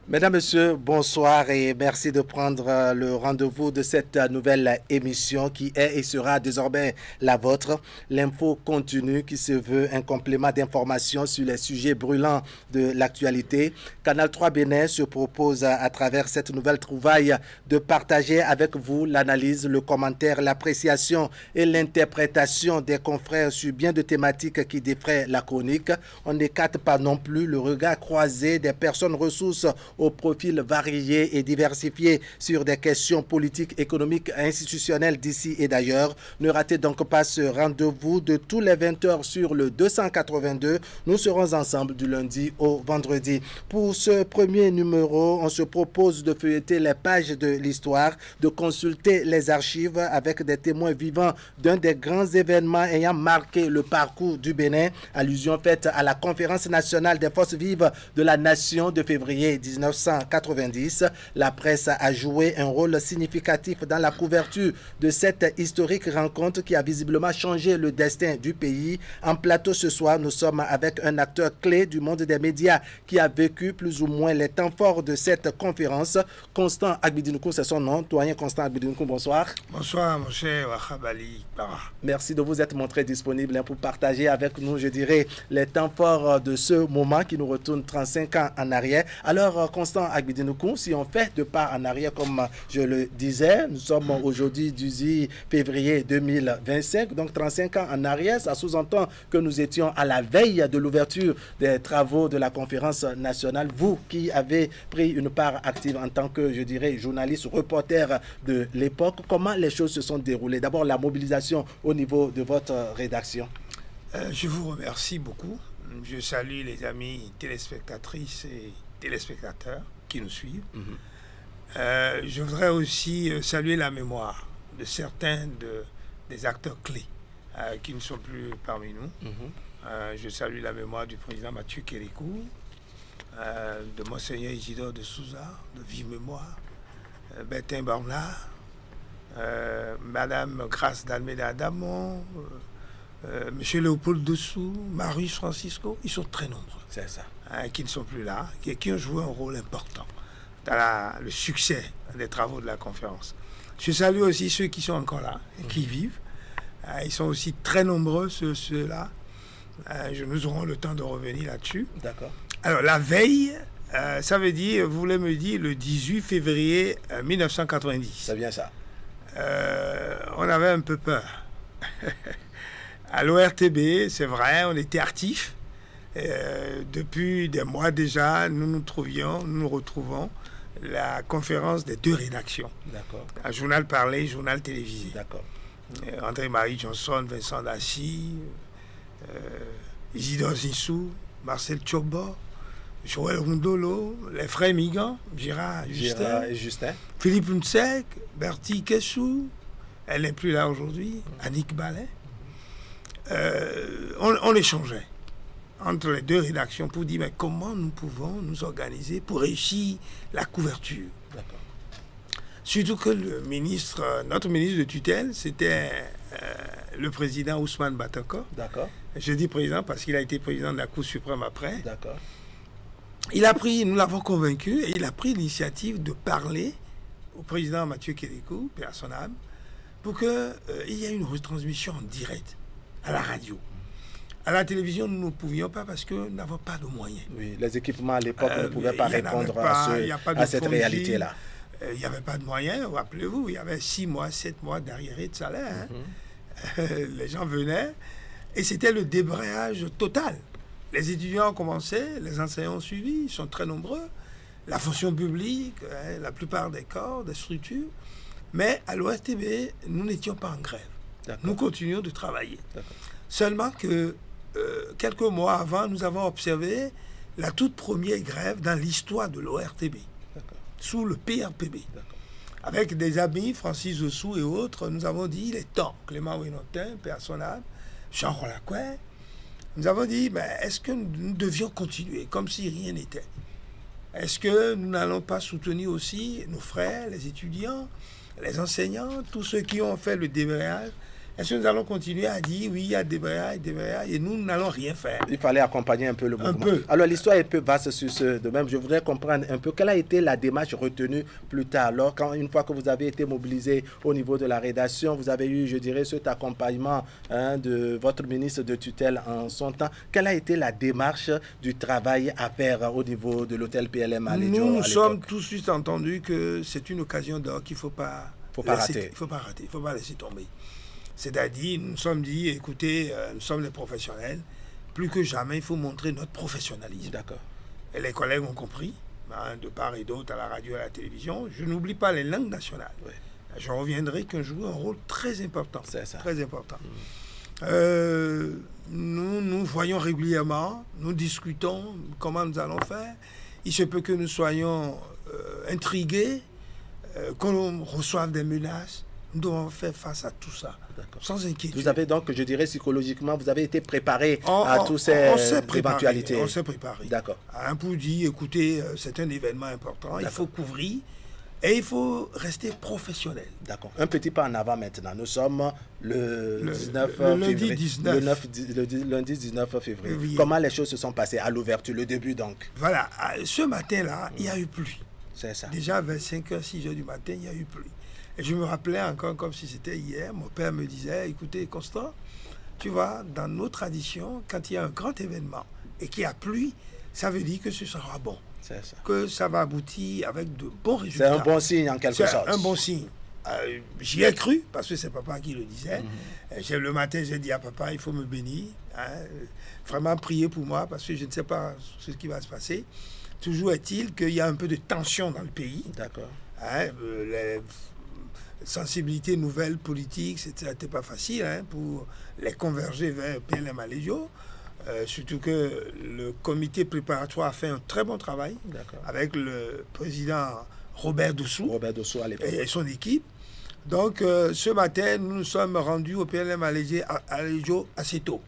Mesdames, Messieurs, bonsoir et merci de prendre le rendez-vous de cette nouvelle émission qui est et sera désormais la vôtre. L'info continue qui se veut un complément d'information sur les sujets brûlants de l'actualité. Canal 3 Bénin se propose à travers cette nouvelle trouvaille de partager avec vous l'analyse, le commentaire, l'appréciation et l'interprétation des confrères sur bien de thématiques qui défraient la chronique. On n'écarte pas non plus le regard croisé des personnes ressources au profil varié et diversifié sur des questions politiques, économiques, institutionnelles d'ici et d'ailleurs. Ne ratez donc pas ce rendez-vous de tous les 20 heures sur le 282. Nous serons ensemble du lundi au vendredi. Pour ce premier numéro, on se propose de feuilleter les pages de l'histoire, de consulter les archives avec des témoins vivants d'un des grands événements ayant marqué le parcours du Bénin, allusion faite à la conférence nationale des forces vives de la nation de février 1990. La presse a joué un rôle significatif dans la couverture de cette historique rencontre qui a visiblement changé le destin du pays. En plateau ce soir, nous sommes avec un acteur clé du monde des médias qui a vécu plus ou moins les temps forts de cette conférence. Constant Agbidinoukou, c'est son nom. Doyen Constant Agbidinoukou, bonsoir. Bonsoir, mon cher Wakhabali. Merci de vous être montré disponible pour partager avec nous, je dirais, les temps forts de ce moment qui nous retourne 35 ans en arrière. Alors, Constant Agbidinoukou, si on fait de pas en arrière, comme je le disais, nous sommes aujourd'hui du 10 février 2025, donc 35 ans en arrière, ça sous-entend que nous étions à la veille de l'ouverture des travaux de la conférence nationale. Vous qui avez pris une part active en tant que, je dirais, journaliste, reporter de l'époque, comment les choses se sont déroulées? D'abord, la mobilisation au niveau de votre rédaction. Je vous remercie beaucoup. Je salue les amis téléspectatrices et téléspectateurs qui nous suivent. Je voudrais aussi saluer la mémoire de certains des acteurs clés qui ne sont plus parmi nous. Je salue la mémoire du président Mathieu Kérékou, de Monseigneur Isidore de Souza, de vive mémoire, Bertin Barnard, Madame Grâce d'Almeida Adamon, Monsieur Léopold Dessous, Marius Francisco, ils sont très nombreux. C'est ça. Qui ne sont plus là, qui ont joué un rôle important dans le succès des travaux de la conférence. Je salue aussi ceux qui sont encore là, qui vivent. Ils sont aussi très nombreux, ceux-là. Nous aurons le temps de revenir là-dessus. D'accord. Alors, la veille, ça veut dire, vous voulez me dire, le 18 février 1990. C'est bien ça. On avait un peu peur. À l'ORTB, c'est vrai, on était actifs. Depuis des mois déjà, nous nous retrouvons la conférence des deux rédactions. D'accord. Un journal parlé, journal télévisé. D'accord. André-Marie Johnson, Vincent Dacy, Isidore Zissou, Marcel Tchobo, Joël Rondolo, les frères Migan, Gérard et Justin, Philippe Nsek, Bertie Kessou, elle n'est plus là aujourd'hui, Annick Ballet. On échangeait entre les deux rédactions pour dire mais comment nous pouvons nous organiser pour réussir la couverture. Surtout que notre ministre de tutelle, c'était le président Ousmane Batako. D'accord. Je dis président parce qu'il a été président de la Cour suprême après. D'accord. Nous l'avons convaincu et il a pris l'initiative de parler au président Mathieu Kérékou, paix à son âme, pour qu'il y ait une retransmission en direct à la radio. À la télévision, nous ne pouvions pas parce que nous n'avons pas de moyens. Oui, les équipements à l'époque ne pouvaient pas répondre à cette réalité-là. Il n'y avait pas de moyens, rappelez-vous, il y avait 6 mois, 7 mois d'arriérés de salaire. Les gens venaient et c'était le débrayage total. Les étudiants ont commencé, les enseignants ont suivi, ils sont très nombreux. La fonction publique, la plupart des corps, des structures. Mais à l'ORTB, nous n'étions pas en grève. Nous continuions de travailler. Seulement que quelques mois avant, nous avons observé la toute première grève dans l'histoire de l'ORTB, sous le PRPB. Avec des amis, Francis Ossou et autres, nous avons dit, il est temps, Clément Winotin, paix à son âme, Jean Rolacouet, nous avons dit, mais est-ce que nous devions continuer comme si rien n'était? Est-ce que nous n'allons pas soutenir aussi nos frères, les étudiants, les enseignants, tous ceux qui ont fait le débrayage Est-ce que nous allons continuer à dire oui, il y a des débrayage, et nous n'allons rien faire? Il fallait accompagner un peu le mouvement. Un peu. Alors l'histoire est un peu vaste sur ce domaine. Je voudrais comprendre un peu quelle a été la démarche retenue plus tard. Alors, une fois que vous avez été mobilisé au niveau de la rédaction, vous avez eu, je dirais, cet accompagnement de votre ministre de tutelle en son temps. Quelle a été la démarche du travail à faire au niveau de l'hôtel PLM à Lédio? Nous sommes tout de suite entendus que c'est une occasion d'or qu'il ne faut pas rater. Il ne faut pas laisser tomber. C'est-à-dire, nous nous sommes dit, écoutez, nous sommes des professionnels, plus que jamais, il faut montrer notre professionnalisme. D'accord. Et les collègues ont compris, de part et d'autre, à la radio et à la télévision. Je n'oublie pas les langues nationales. Oui. Je reviendrai qu'un joue un rôle très important. C'est ça. Très important. Nous voyons régulièrement, nous discutons comment nous allons faire. Il se peut que nous soyons intrigués, qu'on reçoive des menaces. Nous devons faire face à tout ça, sans inquiétude. Vous avez donc, je dirais psychologiquement, vous avez été préparé à toutes ces éventualités. On s'est préparé. D'accord. Pour dire, écoutez, c'est un événement important, il faut couvrir et il faut rester professionnel. D'accord. Un petit pas en avant maintenant. Nous sommes le 19 février. Le lundi 19 février. Comment les choses se sont passées à l'ouverture, le début donc? Voilà. Ce matin-là, il y a eu pluie. C'est ça. Déjà vers 5h, 6h du matin, il y a eu pluie. Et je me rappelais encore comme si c'était hier, mon père me disait, écoutez Constant, tu vois, dans nos traditions, quand il y a un grand événement et qu'il y a pluie, ça veut dire que ce sera bon. C'est ça. Que ça va aboutir avec de bons résultats. C'est un bon signe en quelque sorte. C'est un bon signe. J'y ai cru, parce que c'est papa qui le disait. Le matin, j'ai dit à papa, il faut me bénir. Vraiment prier pour moi, parce que je ne sais pas ce qui va se passer. Toujours est-il qu'il y a un peu de tension dans le pays. D'accord. Les sensibilités nouvelles politiques, c'était pas facile pour les converger vers PLM à Lédio. Surtout que le comité préparatoire a fait un très bon travail avec le président Robert Dossou et son équipe. Donc, ce matin, nous nous sommes rendus au PLM à Lédio assez tôt.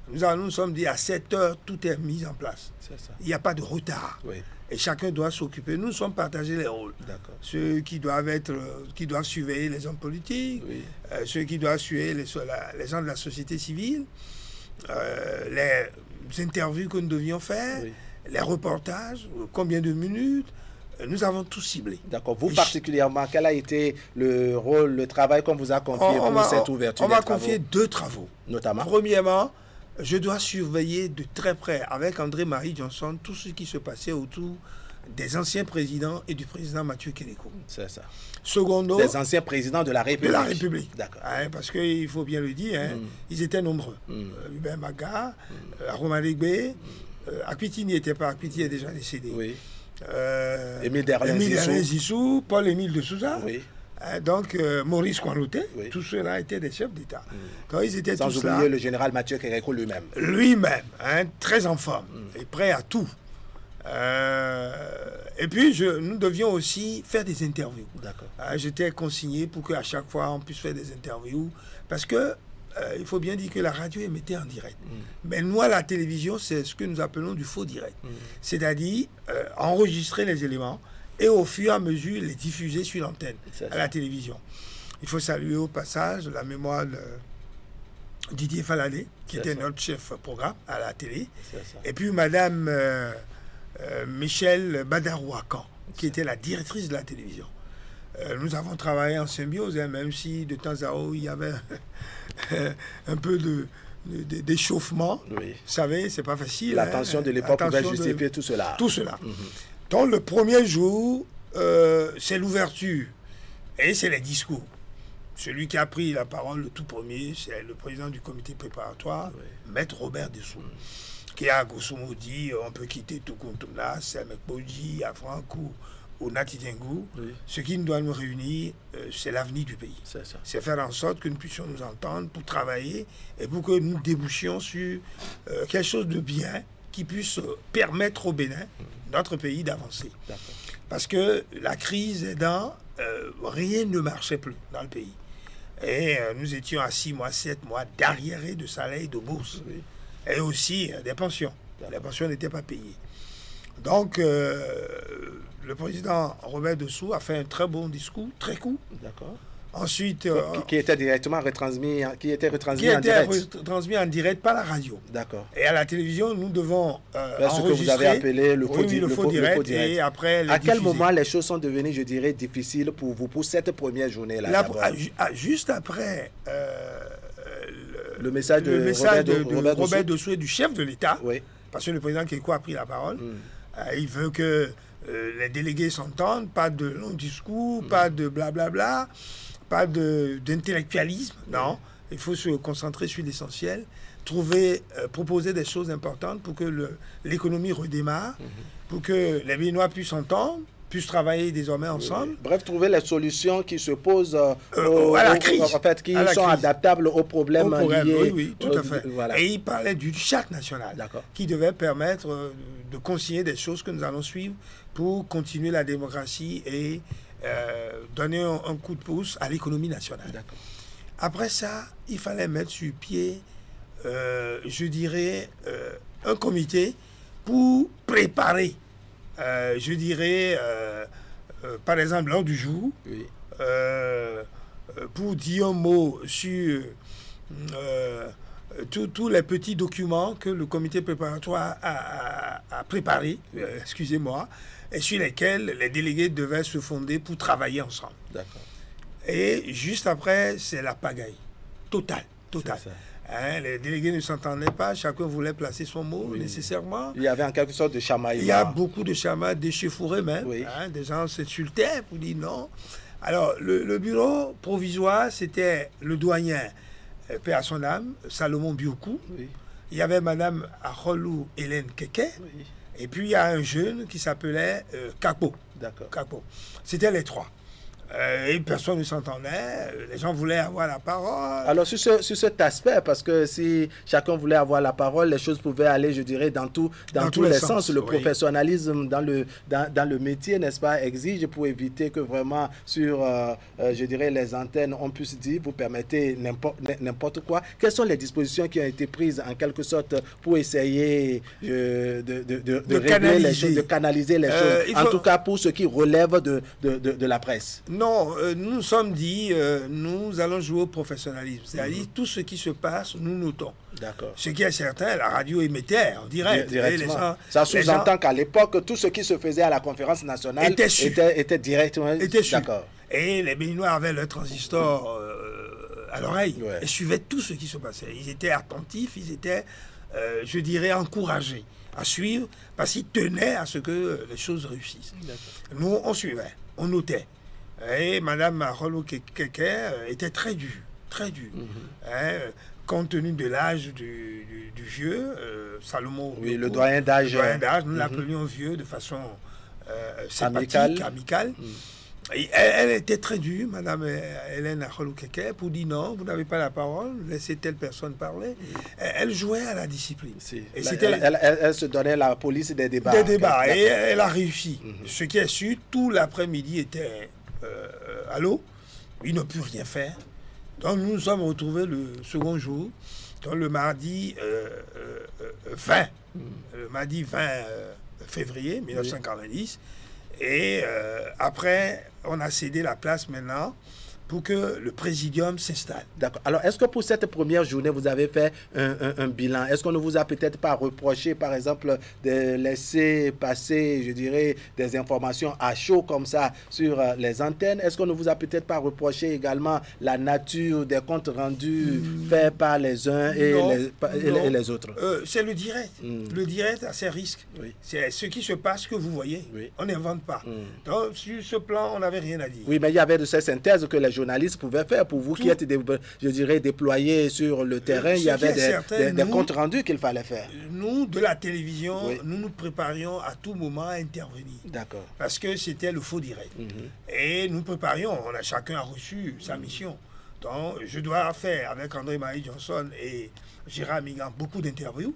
Nous nous sommes dit à 7h, tout est mis en place. Il n'y a pas de retard. Oui. Et chacun doit s'occuper. Nous sommes partagés les rôles. Ceux qui doivent surveiller les hommes politiques, ceux qui doivent surveiller les gens de la société civile, les interviews que nous devions faire, les reportages, combien de minutes. Nous avons tout ciblé. D'accord. Vous particulièrement, quel a été le rôle, le travail qu'on vous a confié pour cette ouverture? On m'a confié 2 travaux. Notamment? Premièrement, je dois surveiller de très près avec André-Marie Johnson tout ce qui se passait autour des anciens présidents et du président Mathieu Kénéko. C'est ça. Secondo, des anciens présidents de la République. De la République. D'accord. Parce qu'il faut bien le dire, ils étaient nombreux. Hubert Maga, Aroma Legbe, Akpiti n'y était pas, Akpiti est déjà décédé. Oui. Émile Derlin Zissou, Paul-Émile de Souza. Oui. Donc, Maurice Kouanlouté, tous ceux-là étaient des chefs d'État. Quand ils étaient sans oublier le général Mathieu Kéréko lui-même. Lui-même, très en forme et prêt à tout. Et puis, nous devions aussi faire des interviews. J'étais consigné pour qu'à chaque fois, on puisse faire des interviews. Parce que il faut bien dire que la radio émettait en direct. Mais nous, à la télévision, c'est ce que nous appelons du faux direct. C'est-à-dire enregistrer les éléments et au fur et à mesure les diffuser sur l'antenne à la télévision. Il faut saluer au passage la mémoire de Didier Faladé, qui était notre chef programme à la télé, et puis Madame Michel Badarouakan, qui était la directrice de la télévision. Nous avons travaillé en symbiose, même si de temps à autre il y avait un peu d'échauffement. Vous savez, c'est pas facile. La tension de l'époque pouvait justifier tout cela. Tout cela. Donc le premier jour, c'est l'ouverture et c'est les discours. Celui qui a pris la parole le tout premier, c'est le président du comité préparatoire, Maître Robert Dossou, qui a grosso modo dit on peut quitter Tukuntuna, Semekboji, Afrankou ou Natitengu. Ce qui nous doit nous réunir, c'est l'avenir du pays. C'est faire en sorte que nous puissions nous entendre pour travailler et pour que nous débouchions sur quelque chose de bien qui puisse permettre au Bénin, notre pays, d'avancer. Parce que la crise aidant, rien ne marchait plus dans le pays. Et nous étions à 6 mois, 7 mois d'arriérés de salaire et de bourse. Et aussi des pensions. Les pensions n'étaient pas payées. Donc, le président Robert Dossou a fait un très bon discours, très court. Ensuite, qui était directement retransmis, qui était retransmis en direct. Retransmis en direct par la radio. D'accord. Et à la télévision, nous devons ce que vous avez appelé le faux direct. Et après, à quel moment les choses sont devenues, je dirais, difficiles pour vous, pour cette première journée-là? Juste après le message de Robert Dossoué, du chef de l'État, oui. Parce que le président Kéko a pris la parole. Il veut que les délégués s'entendent, pas de longs discours, pas de blablabla, pas d'intellectualisme. Non, il faut se concentrer sur l'essentiel, proposer des choses importantes pour que l'économie redémarre, pour que les Béninois puissent s'entendre, puissent travailler désormais ensemble. Oui. Bref, trouver les solutions qui se posent à la crise. En fait, qui sont adaptables aux problèmes liés. Oui, tout à fait. Voilà. Et il parlait d'une charte nationale qui devait permettre de consigner des choses que nous allons suivre pour continuer la démocratie et donner un coup de pouce à l'économie nationale. Après ça, il fallait mettre sur pied, je dirais, un comité pour préparer je dirais, par exemple, l'ordre du jour, oui. Pour dire un mot sur tous les petits documents que le comité préparatoire a préparés, excusez-moi, et sur lesquels les délégués devaient se fonder pour travailler ensemble. D'accord. Et juste après, c'est la pagaille totale. Hein, les délégués ne s'entendaient pas, chacun voulait placer son mot nécessairement. Il y avait en quelque sorte de chamaillement. Il y a beaucoup de chamailles, d'échauffourées même. Oui. Hein, des gens s'insultaient pour dire non. Alors, le bureau provisoire, c'était le doyen, paix à son âme, Salomon Biokou. Oui. Il y avait Madame Arolou Hélène Keke. Oui. Et puis, il y a un jeune qui s'appelait Kapo. D'accord. Kapo. C'était les trois. Et personne ne s'entendait, les gens voulaient avoir la parole. Alors sur cet aspect, parce que si chacun voulait avoir la parole, les choses pouvaient aller, je dirais, dans tous les sens. Le professionnalisme dans le métier, n'est-ce pas, exige pour éviter que vraiment sur, je dirais, les antennes, on puisse dire, vous permettez n'importe quoi. Quelles sont les dispositions qui ont été prises en quelque sorte pour essayer de régler les choses, de canaliser les choses, en tout cas pour ce qui relève de la presse? Non, nous nous sommes dit, nous allons jouer au professionnalisme. C'est-à-dire, tout ce qui se passe, nous notons. D'accord. Ce qui est certain, la radio émettait en direct. Directement. Ça sous-entend qu'à l'époque, tout ce qui se faisait à la conférence nationale était directement... D'accord. Et les Béninois avaient leur transistor à l'oreille et suivaient tout ce qui se passait. Ils étaient attentifs, ils étaient, je dirais, encouragés à suivre parce qu'ils tenaient à ce que les choses réussissent. Nous, on suivait, on notait. Et Mme Arolou Keke était très dure, très dure. Compte tenu de l'âge du vieux, Salomon... Oui, le doyen d'âge. Nous l'appelions vieux de façon sympathique, amicale. Et elle était très dure, Mme Hélène Arolou Keke, pour dire non, vous n'avez pas la parole, laissez telle personne parler. Elle jouait à la discipline. Et elle se donnait la police des débats. Et elle a réussi. Ce qui est sûr, tout l'après-midi était... à l'eau, il n'a pu rien faire. Donc nous nous sommes retrouvés le second jour, donc le mardi 20 février 1990. Et après, on a cédé la place maintenant pour que le présidium s'installe. D'accord. Alors, est-ce que pour cette première journée, vous avez fait un bilan? Est-ce qu'on ne vous a peut-être pas reproché, par exemple, de laisser passer, je dirais, des informations à chaud comme ça sur les antennes? Est-ce qu'on ne vous a peut-être pas reproché également la nature des comptes rendus faits par les uns et les autres? C'est le direct. Le direct a ses risques. Oui. C'est ce qui se passe que vous voyez. Oui. On n'invente pas. Donc, sur ce plan, on n'avait rien à dire. Oui, mais il y avait de ces synthèses que les journalistes pouvaient faire. Pour vous qui êtes, je dirais, déployés sur le terrain, il y avait des comptes rendus qu'il fallait faire. Nous, de la télévision, nous nous préparions à tout moment à intervenir. D'accord. Parce que c'était le faux direct. Et nous préparions, chacun a reçu sa mission. Donc, je dois faire avec André-Marie Johnson et Gérard Migan beaucoup d'interviews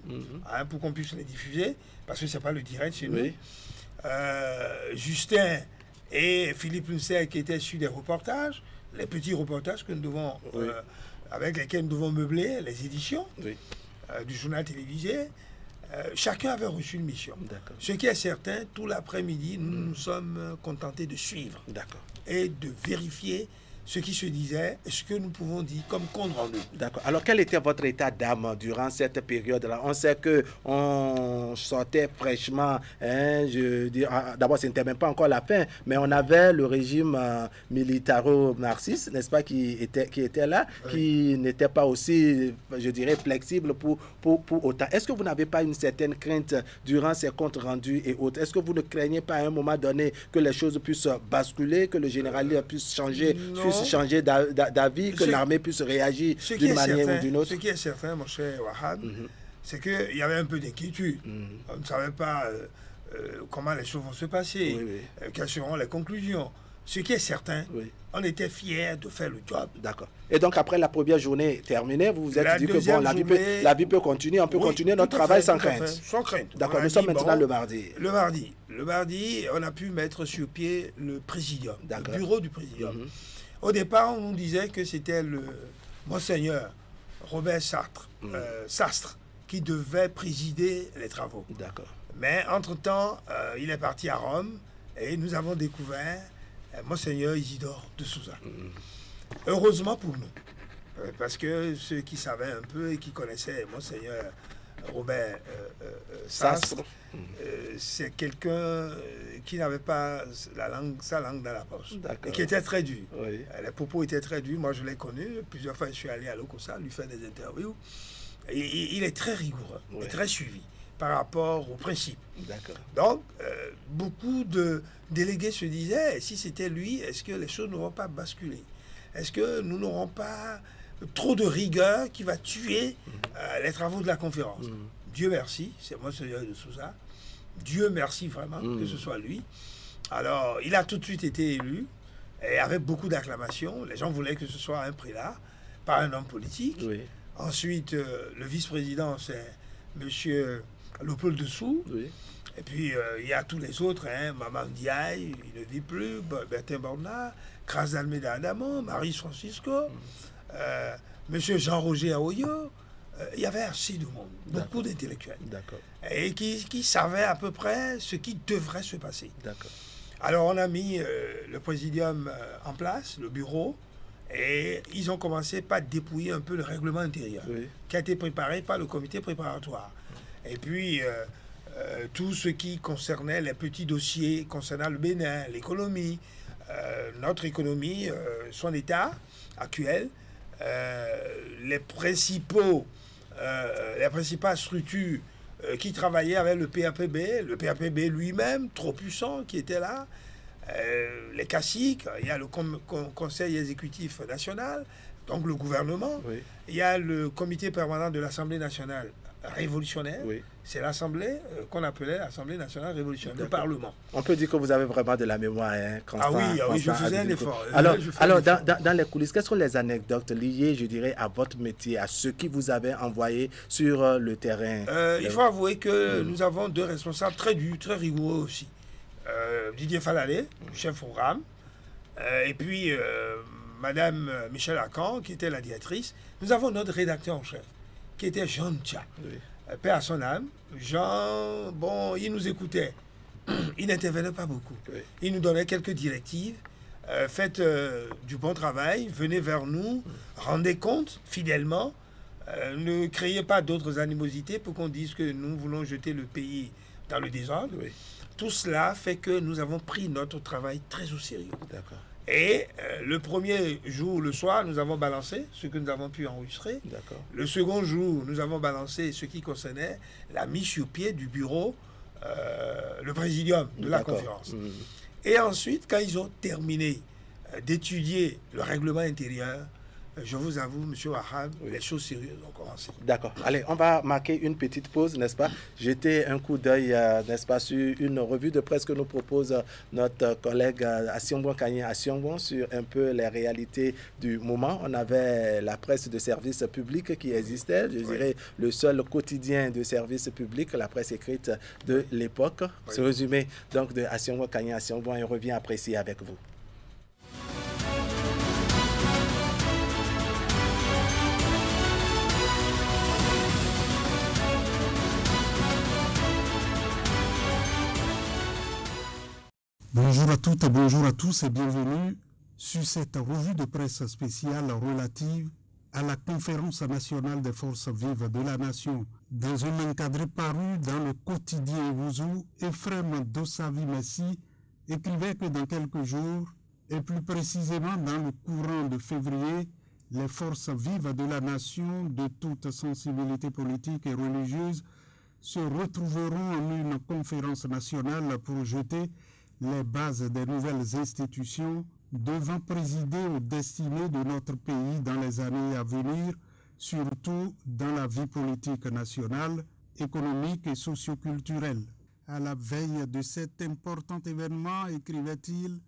pour qu'on puisse les diffuser, parce que ce n'est pas le direct chez nous. Justin et Philippe Luncer qui étaient sur des reportages, les petits reportages que nous devons, avec lesquels nous devons meubler les éditions du journal télévisé. Chacun avait reçu une mission. Ce qui est certain, tout l'après-midi, nous nous sommes contentés de suivre et de vérifier ce qui se disait et ce que nous pouvons dire comme compte rendu. D'accord. Alors, quel était votre état d'âme durant cette période-là? On sait qu'on sortait fraîchement, hein, d'abord, ce n'était même pas encore la fin, mais on avait le régime militaro-marxiste, n'est-ce pas, qui était là, oui, qui n'était pas aussi, je dirais, flexible pour autant. Est-ce que vous n'avez pas une certaine crainte durant ces comptes rendus et autres? Est-ce que vous ne craignez pas à un moment donné que les choses puissent basculer, que le général puisse changer d'avis, que l'armée puisse réagir d'une manière ou d'une autre? Ce qui est certain, mon cher Wahab, c'est qu'il y avait un peu d'inquiétude. On ne savait pas comment les choses vont se passer, quelles seront les conclusions. Ce qui est certain, on était fiers de faire le job. D'accord. Et donc, après la première journée terminée, vous vous êtes dit que bon, la vie peut continuer, on peut continuer notre travail sans crainte. Sans crainte. D'accord, nous sommes maintenant le mardi. Le mardi, on a pu mettre sur pied le présidium, le bureau du présidium. Au départ, on nous disait que c'était le Monseigneur Robert Sastre qui devait présider les travaux. D'accord. Mais entre-temps, il est parti à Rome et nous avons découvert Monseigneur Isidore de Souza. Heureusement pour nous, parce que ceux qui savaient un peu et qui connaissaient Monseigneur Robert Sastre, c'est quelqu'un qui n'avait pas sa langue dans la poche et qui était très dur. Oui. Les propos étaient très durs. Moi, je l'ai connu. Plusieurs fois, je suis allé à l'Ocosa lui faire des interviews. Et il est très rigoureux et très suivi par rapport aux principes. Donc, beaucoup de délégués se disaient, si c'était lui, est-ce que les choses n'auront pas basculé? Est-ce que nous n'aurons pas trop de rigueur qui va tuer les travaux de la conférence? Dieu merci, c'est Monseigneur de Souza. Dieu merci vraiment que ce soit lui. Alors, il a tout de suite été élu, et avec beaucoup d'acclamations. Les gens voulaient que ce soit un prélat, pas un homme politique. Oui. Ensuite, le vice-président, c'est M. Léopold Dessous. Oui. Et puis, il y a tous les autres, hein, Maman Ndiaye, il ne vit plus, Bertin Borna, Kras Almeida Adamon, Marie Francisco, M. Jean-Roger Aoyo. Il y avait assez de monde, beaucoup d'intellectuels, et qui savaient à peu près ce qui devrait se passer. Alors, on a mis le présidium en place, le bureau, et ils ont commencé par dépouiller un peu le règlement intérieur, qui a été préparé par le comité préparatoire. Et puis, tout ce qui concernait les petits dossiers concernant le Bénin, l'économie, notre économie, son état actuel, les principales structures qui travaillaient avec le PAPB lui-même, trop puissant, qui était là, les caciques, il y a le Conseil exécutif national, donc le gouvernement, il y a le comité permanent de l'Assemblée nationale révolutionnaire, c'est l'Assemblée qu'on appelait l'Assemblée nationale révolutionnaire, le Parlement. On peut dire que vous avez vraiment de la mémoire, hein, Constant, oui, je faisais un effort. Alors dans les coulisses, quelles sont les anecdotes liées, je dirais, à votre métier, à ce qui vous avez envoyé sur le terrain? Il faut avouer que nous avons deux responsables très durs, très rigoureux aussi. Didier Falalé, chef programme, et puis Madame Michel Lacan, qui était la directrice. Nous avons notre rédacteur en chef, qui était Jean Tcha. Paix à son âme. Jean, bon, il nous écoutait. Il n'intervenait pas beaucoup. Il nous donnait quelques directives. Faites du bon travail, venez vers nous, rendez compte fidèlement. Ne créez pas d'autres animosités pour qu'on dise que nous voulons jeter le pays dans le désordre. Tout cela fait que nous avons pris notre travail très au sérieux. Et le premier jour, le soir, nous avons balancé ce que nous avons pu enregistrer. Le second jour, nous avons balancé ce qui concernait la mise sur pied du bureau, le présidium de la conférence. Et ensuite, quand ils ont terminé d'étudier le règlement intérieur, je vous avoue, M. Wahab, les choses sérieuses ont commencé. D'accord. Allez, on va marquer une petite pause, n'est-ce pas? Jeter un coup d'œil, n'est-ce pas, sur une revue de presse que nous propose notre collègue Assiongwan Kanye Assiongwan sur un peu les réalités du moment. On avait la presse de service public qui existait, je dirais le seul quotidien de service public, la presse écrite de l'époque. Ce résumé donc de Assiongwan Kanye Assiongwan, et on revient apprécier avec vous. Bonjour à toutes, bonjour à tous et bienvenue sur cette revue de presse spéciale relative à la conférence nationale des forces vives de la nation. Dans un encadré paru dans le quotidien Ouzou, Ephrem Dossavi Messi écrivait que dans quelques jours, et plus précisément dans le courant de février, les forces vives de la nation de toute sensibilité politique et religieuse se retrouveront en une conférence nationale pour jeter les bases des nouvelles institutions devant présider aux destinées de notre pays dans les années à venir, surtout dans la vie politique nationale, économique et socioculturelle. À la veille de cet important événement, écrivait-il,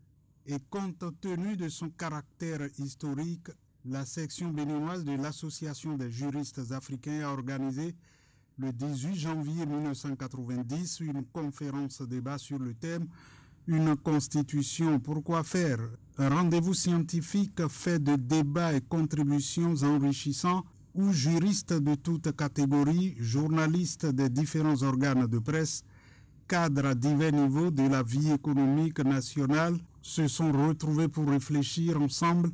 et compte tenu de son caractère historique, la section béninoise de l'Association des juristes africains a organisé le 18 janvier 1990 une conférence débat sur le thème « Une constitution, pourquoi faire ?» Un rendez-vous scientifique fait de débats et contributions enrichissants où juristes de toutes catégories, journalistes des différents organes de presse, cadres à divers niveaux de la vie économique nationale se sont retrouvés pour réfléchir ensemble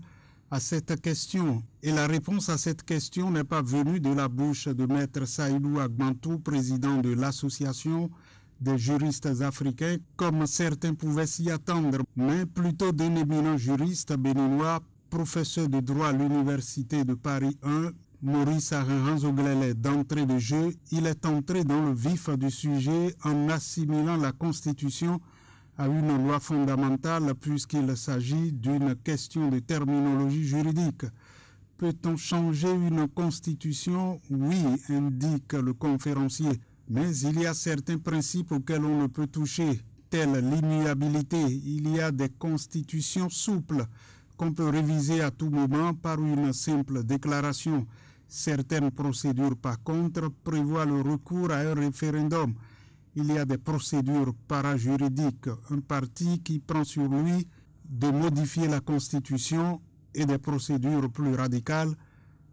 à cette question. Et la réponse à cette question n'est pas venue de la bouche de Maître Saïdou Agbantou, président de l'Association des juristes africains, comme certains pouvaient s'y attendre, mais plutôt d'un éminent juriste béninois, professeur de droit à l'Université de Paris 1, Maurice Arenranzoglele. D'entrée de jeu, il est entré dans le vif du sujet en assimilant la Constitution à une loi fondamentale puisqu'il s'agit d'une question de terminologie juridique. Peut-on changer une constitution? Oui, indique le conférencier. Mais il y a certains principes auxquels on ne peut toucher, tels l'immuabilité. Il y a des constitutions souples qu'on peut réviser à tout moment par une simple déclaration. Certaines procédures, par contre, prévoient le recours à un référendum. Il y a des procédures parajuridiques, un parti qui prend sur lui de modifier la Constitution, et des procédures plus radicales,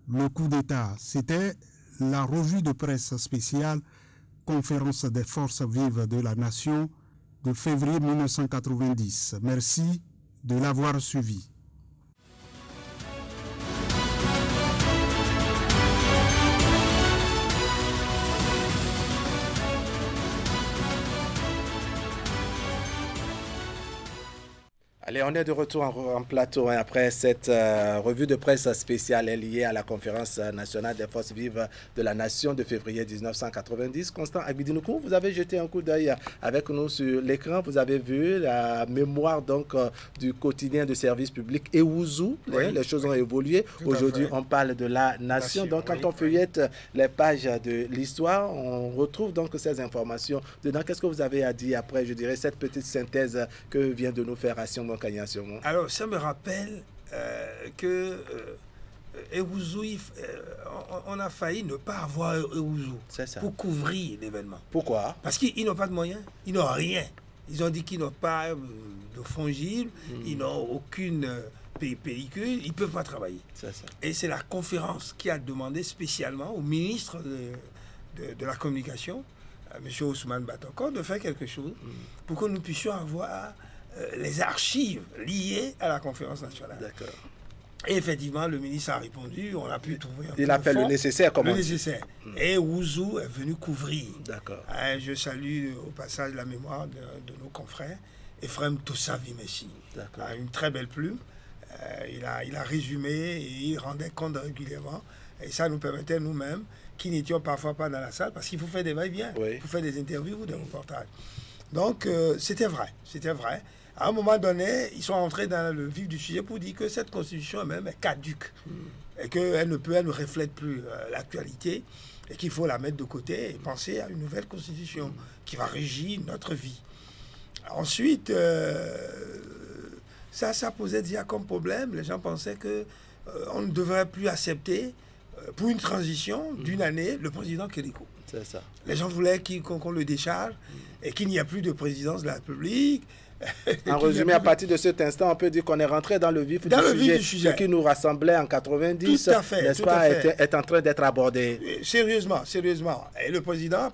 le coup d'État. C'était la revue de presse spéciale Conférence des forces vives de la nation de février 1990. Merci de l'avoir suivi. Allez, on est de retour en plateau après cette revue de presse spéciale liée à la conférence nationale des forces vives de la nation de février 1990. Constant Agbidinoukou, vous avez jeté un coup d'œil avec nous sur l'écran. Vous avez vu la mémoire donc du quotidien de service public et Ouzou. Oui. Les choses ont évolué. Aujourd'hui, on parle de la nation. Donc, quand on feuillette les pages de l'histoire, on retrouve donc ces informations dedans. Qu'est-ce que vous avez à dire après, je dirais, cette petite synthèse que vient de nous faire Sion? Alors, ça me rappelle que Ouzou, on a failli ne pas avoir Ouzou pour couvrir l'événement. Pourquoi? Parce qu'ils n'ont pas de moyens, ils n'ont rien. Ils ont dit qu'ils n'ont pas de fongible, ils n'ont aucune pellicule, ils ne peuvent pas travailler. Et c'est la conférence qui a demandé spécialement au ministre de la Communication, M. Ousmane Batoko, de faire quelque chose pour que nous puissions avoir les archives liées à la conférence nationale. D'accord. Et effectivement, le ministre a répondu, on a pu trouver il a fait le nécessaire, comment? Le nécessaire. Et Ouzou est venu couvrir. D'accord. Je salue au passage la mémoire de nos confrères. Ephrem Dossavi Messi. D'accord. Une très belle plume. Il a résumé et il rendait compte régulièrement. Et ça nous permettait nous-mêmes, qui n'étions parfois pas dans la salle, parce qu'il faut faire des va-et-vient. Oui. Il faut faire des interviews ou des reportages. Donc, c'était vrai. À un moment donné, ils sont entrés dans le vif du sujet pour dire que cette constitution elle-même est caduque et qu'elle ne reflète plus l'actualité et qu'il faut la mettre de côté et penser à une nouvelle constitution qui va régir notre vie. Ensuite, ça posait déjà comme problème. Les gens pensaient qu'on ne devrait plus accepter pour une transition d'une année le président Kéliko. C'est ça. Les gens voulaient qu'on le décharge et qu'il n'y a plus de présidence de la République. En résumé, à partir de cet instant, on peut dire qu'on est rentré dans le vif du sujet. Ce qui nous rassemblait en 90, n'est-ce pas, est en train d'être abordé. Sérieusement. Et le président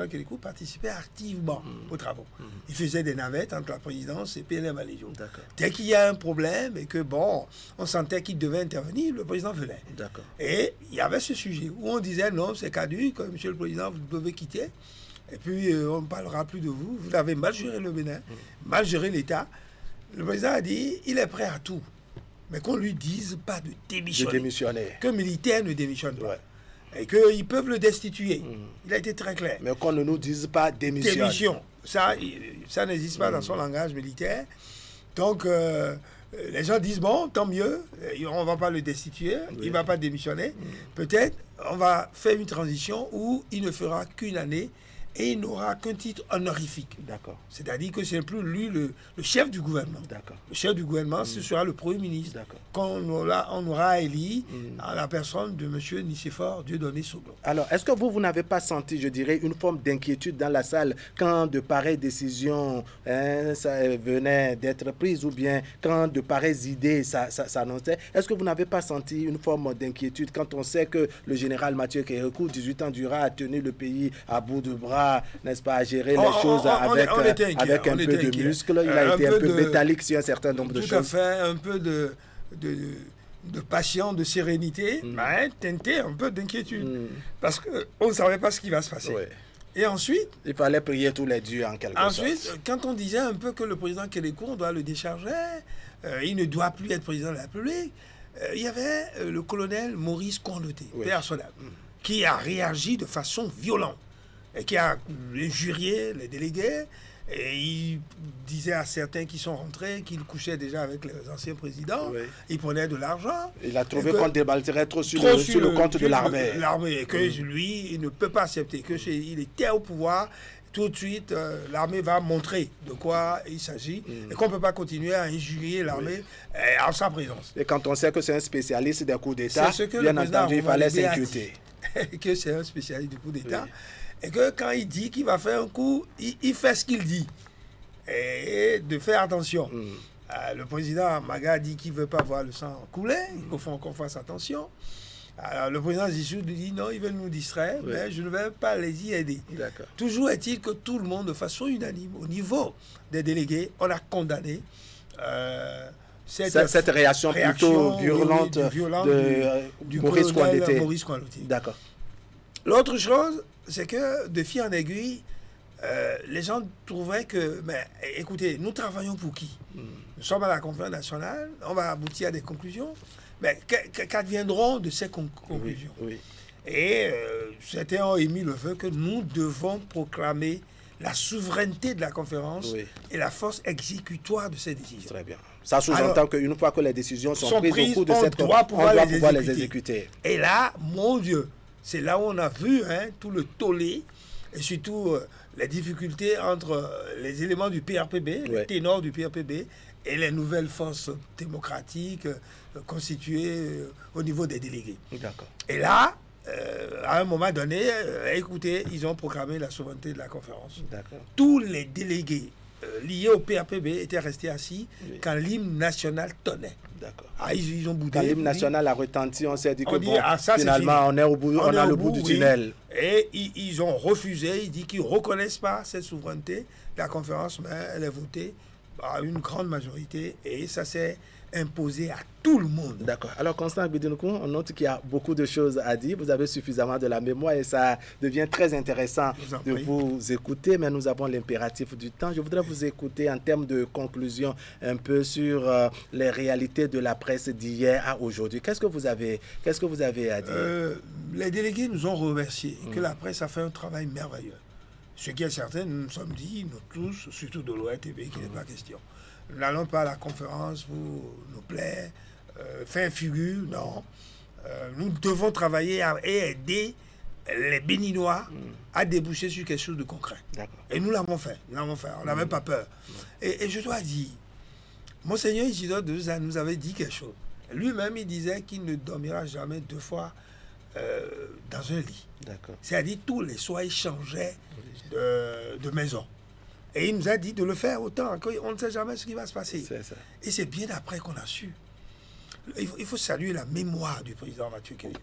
Kérékou participait activement aux travaux. Il faisait des navettes entre la présidence et PNM Aléjo. Dès qu'il y a un problème et que, bon, on sentait qu'il devait intervenir, le président venait. Et il y avait ce sujet où on disait, non, c'est caduc, monsieur le président, vous devez quitter. Et puis, on ne parlera plus de vous. Vous avez mal géré le Bénin, mal géré l'État. Le président a dit, il est prêt à tout. Mais qu'on ne lui dise pas de démissionner. Que militaire ne démissionne pas. Et qu'ils peuvent le destituer. Il a été très clair. Mais qu'on ne nous dise pas démission. Ça n'existe pas dans son langage militaire. Donc, les gens disent, bon, tant mieux, on ne va pas le destituer, il ne va pas démissionner. Peut-être, on va faire une transition où il ne fera qu'une année et il n'aura qu'un titre honorifique. C'est-à-dire que ce n'est plus lui le chef du gouvernement. Le chef du gouvernement, ce sera le Premier ministre. On aura élu à la personne de M. Nicéphore Dieudonné Soglo. Alors, est-ce que vous n'avez pas senti, je dirais, une forme d'inquiétude dans la salle quand de pareilles décisions ça venaient d'être prises ou bien quand de pareilles idées s'annonçaient? Est-ce que vous n'avez pas senti une forme d'inquiétude quand on sait que le général Mathieu Kérékou, 18 ans durant, a tenu le pays à bout de bras, n'est-ce pas, à gérer les choses avec un peu de muscle. Il a été un peu métallique sur un certain nombre de choses. Tout à fait, un peu de patience, de sérénité, teinté un peu d'inquiétude. Parce qu'on ne savait pas ce qui va se passer. Et ensuite... il fallait prier tous les dieux en quelque sorte. Ensuite, quand on disait un peu que le président Kérékou, on doit le décharger, il ne doit plus être président de la République, il y avait le colonel Maurice Condoté, personnel, qui a réagi de façon violente. Et qui a injurié les délégués, et il disait à certains qui sont rentrés qu'ils couchaient déjà avec les anciens présidents, ils prenaient de l'argent. Il a trouvé qu'on déballerait trop sur le compte de l'armée. Et que lui, il ne peut pas accepter, qu'il était au pouvoir, tout de suite, l'armée va montrer de quoi il s'agit, et qu'on ne peut pas continuer à injurier l'armée en sa présence. Et quand on sait que c'est un spécialiste des coups d'État, bien entendu, il fallait s'inquiéter. Que c'est un spécialiste du coup d'État. Et que quand il dit qu'il va faire un coup, il fait ce qu'il dit. Et de faire attention. Le président Maga dit qu'il ne veut pas voir le sang couler, il faut qu'on fasse attention. Alors le président Zissou dit non, ils veulent nous distraire, mais je ne vais pas les y aider. Toujours est-il que tout le monde, de façon unanime, au niveau des délégués, on a condamné cette réaction plutôt violente du Maurice Condoté. D'accord. L'autre chose, c'est que de fil en aiguille, les gens trouvaient que, mais écoutez, nous travaillons pour qui? Nous sommes à la conférence nationale, on va aboutir à des conclusions, mais qu'adviendront de ces conclusions? Et certains ont émis le vœu que nous devons proclamer la souveraineté de la conférence et la force exécutoire de ces décisions. Très bien. Ça sous-entend qu'une fois que les décisions sont prises au cours de cette conférence, on doit pouvoir les exécuter. Et là, mon Dieu, c'est là où on a vu tout le tollé et surtout les difficultés entre les éléments du PRPB, les ténors du PRPB et les nouvelles forces démocratiques constituées au niveau des délégués. Et là, à un moment donné, écoutez, ils ont proclamé la souveraineté de la conférence. Tous les délégués liés au PRPB étaient restés assis quand l'hymne national tonnait. Ils ont boudé. Quand l'hymne national a retenti, on s'est dit que finalement, on est au bout, on a le bout du tunnel. Et ils ont refusé, ils disent qu'ils ne reconnaissent pas cette souveraineté. La conférence, mais elle est votée à une grande majorité et ça s'est imposé à tout le monde. D'accord. Alors, Constant Gbidinoukou, on note qu'il y a beaucoup de choses à dire. Vous avez suffisamment de la mémoire et ça devient très intéressant de vous écouter, mais nous avons l'impératif du temps. Je voudrais vous écouter en termes de conclusion un peu sur les réalités de la presse d'hier à aujourd'hui. Qu'est-ce que vous avez à dire? Les délégués nous ont remercié que la presse a fait un travail merveilleux. Ce qui est certain, nous nous sommes dit, nous tous, surtout de l'ORTB, qu'il n'est pas question. Nous n'allons pas à la conférence pour nous plaire, faire figure, non. Nous devons travailler et aider les Béninois à déboucher sur quelque chose de concret. Et nous l'avons fait, on n'avait pas peur. Et je dois dire, Monseigneur Isidore Deuza nous avait dit quelque chose. Lui-même, il disait qu'il ne dormira jamais 2 fois dans un lit. C'est-à-dire tous les soirs, il changeait de maison. Et il nous a dit de le faire autant, qu'on ne sait jamais ce qui va se passer. C'est ça. Et c'est bien après qu'on a su. Il faut saluer la mémoire du président Mathieu Kérékou.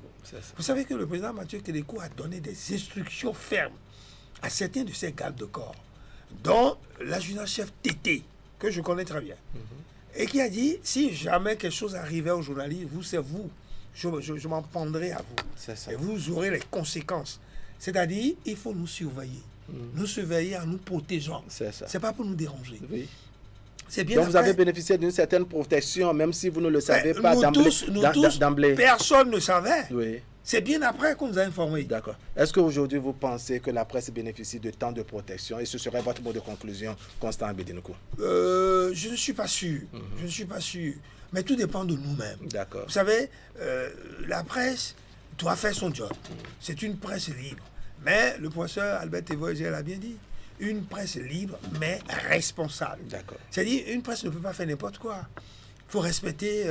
Vous savez que le président Mathieu Kérékou a donné des instructions fermes à certains de ses gardes de corps, dont l'adjudant-chef Tété, que je connais très bien, et qui a dit, si jamais quelque chose arrivait aux journalistes, c'est vous, je m'en prendrai à vous. Et vous aurez les conséquences. C'est-à-dire, il faut nous surveiller. Nous surveiller en nous protégeant. C'est pas pour nous déranger. Oui. Bien. Donc vous avez bénéficié d'une certaine protection, même si vous ne le savez pas d'emblée. Personne ne savait. Oui. C'est bien après qu'on nous a informés. D'accord. Est-ce qu'aujourd'hui vous pensez que la presse bénéficie de tant de protection et ce serait votre mot de conclusion, Constant Abedinoukou? Je ne suis pas sûr. Je ne suis pas sûr. Mais tout dépend de nous-mêmes. D'accord. Vous savez, la presse doit faire son job. C'est une presse libre. Mais le professeur Albert Tévoisier l'a bien dit. Une presse libre, mais responsable. D'accord. C'est-à-dire, une presse ne peut pas faire n'importe quoi. Il faut respecter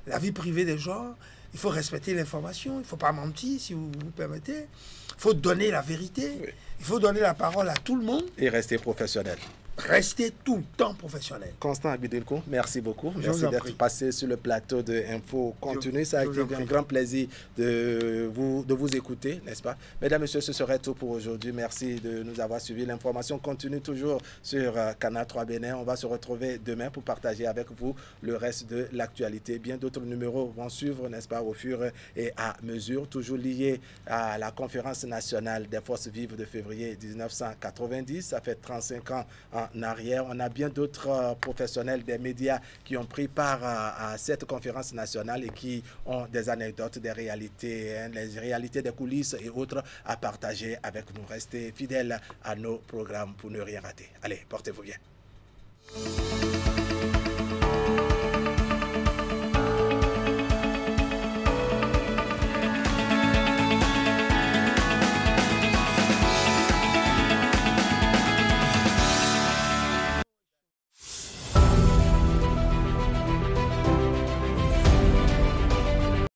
la vie privée des gens. Il faut respecter l'information. Il ne faut pas mentir, si vous vous permettez. Il faut donner la vérité. Oui. Il faut donner la parole à tout le monde. Et rester professionnel. Rester tout le temps professionnel. Constant Abedinoukou, merci beaucoup. Merci d'être passé sur le plateau de Info Continue. Ça a été un grand plaisir de vous écouter, n'est-ce pas? Mesdames, Messieurs, ce serait tout pour aujourd'hui. Merci de nous avoir suivis. L'information continue toujours sur Canal 3 Bénin. On va se retrouver demain pour partager avec vous le reste de l'actualité. Bien d'autres numéros vont suivre, n'est-ce pas, au fur et à mesure, toujours liés à la conférence nationale des forces vives de février 1990. Ça fait 35 ans en arrière. On a bien d'autres professionnels des médias qui ont pris part à cette conférence nationale et qui ont des anecdotes, des réalités, les réalités des coulisses et autres à partager avec nous. Restez fidèles à nos programmes pour ne rien rater. Allez, portez-vous bien.